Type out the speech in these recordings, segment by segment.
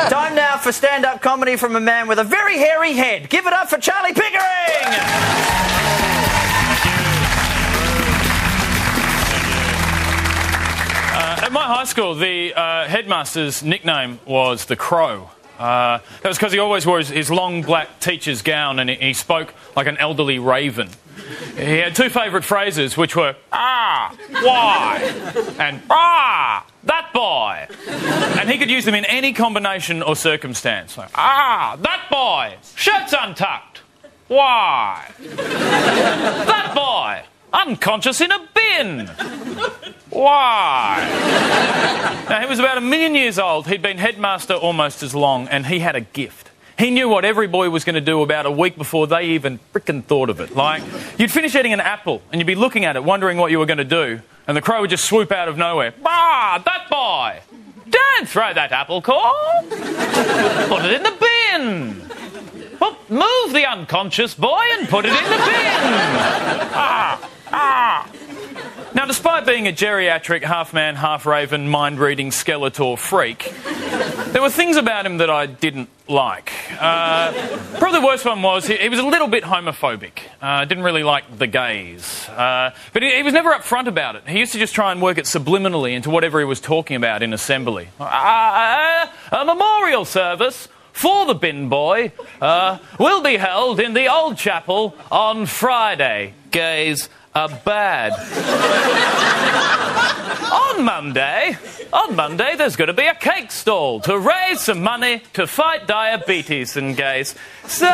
Time now for stand-up comedy from a man with a very hairy head. Give it up for Charlie Pickering! At my high school, the headmaster's nickname was the Crow. That was because he always wore his long black teacher's gown and he spoke like an elderly raven. He had two favourite phrases, which were, "Ah, why?" and "Ah, that boy." And he could use them in any combination or circumstance. Like, "Ah, that boy, shirt's untucked. Why?" "That boy, unconscious in a bin. Why?" Now, he was about 1,000,000 years old. He'd been headmaster almost as long, and he had a gift. He knew what every boy was going to do about a week before they even frickin' thought of it. Like, you'd finish eating an apple, and you'd be looking at it, wondering what you were going to do, and the Crow would just swoop out of nowhere. "Ah, that boy! Don't throw that apple core! Put it in the bin! Move the unconscious boy and put it in the bin! Ah, ah!" Now, despite being a geriatric, half-man, half-raven, mind-reading Skeletor freak, there were things about him that I didn't like. Probably the worst one was he was a little bit homophobic. Didn't really like the gays. But he was never upfront about it. He used to just try and work it subliminally into whatever he was talking about in assembly. A memorial service for the bin boy will be held in the old chapel on Friday. Gays are bad. On Monday, there's going to be a cake stall to raise some money to fight diabetes and gays. So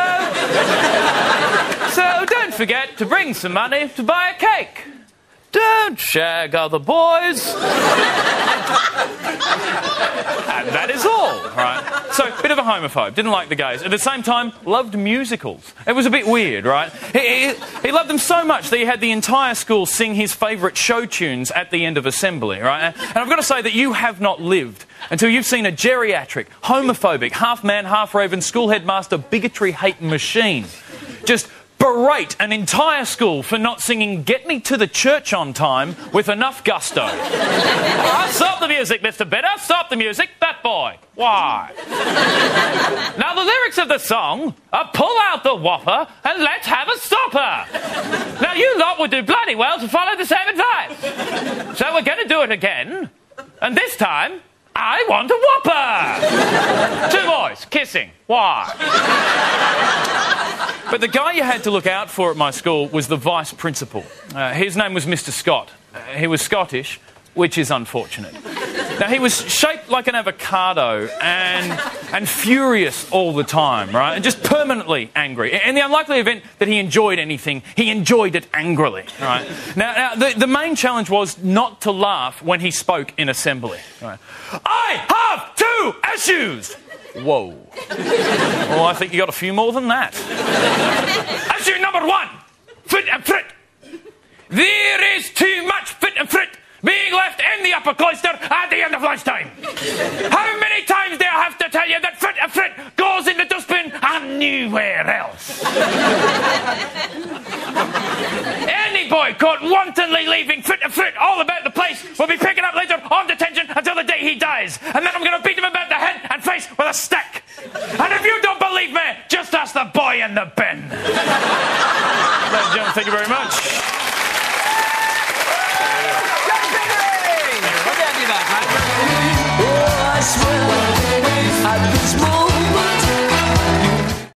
don't forget to bring some money to buy a cake. Don't shag other boys. And that is all, right? So, bit of a homophobe, didn't like the gays. At the same time, loved musicals. It was a bit weird, right? He loved them so much that he had the entire school sing his favourite show tunes at the end of assembly, right? And I've got to say that you have not lived until you've seen a geriatric, homophobic, half-man, half-raven school headmaster bigotry-hating machine just berate an entire school for not singing "Get Me to the Church on Time" with enough gusto. Stop the music, Mr. Bitter. Stop the music. That boy. Why? Now, the lyrics of the song are "Pull out the whopper and let's have a stopper." Now, you lot would do bloody well to follow the same advice. So we're going to do it again. And this time, I want a whopper. Two boys kissing. Why? But the guy you had to look out for at my school was the vice principal. His name was Mr. Scott. He was Scottish, which is unfortunate. Now, he was shaped like an avocado and furious all the time, right? And just permanently angry. In the unlikely event that he enjoyed anything, he enjoyed it angrily, right? Now the main challenge was not to laugh when he spoke in assembly, right? "I have 2 issues!" Whoa. Well, I think you got a few more than that. Issue number 1, fit and frit. There is too much fit and frit being left in the upper cloister at the end of lunchtime. How many times do I have to tell you that fit and frit goes in the dustbin and nowhere else? Any boy caught wantonly leaving fit and frit all about the place will be picking up later on detention until the day he dies. And then I'm going to beat him about the head and face with a stick. And if you don't believe me, just ask the boy in the bin. Ladies and gentlemen, thank you very much. Oh, I swear at this moment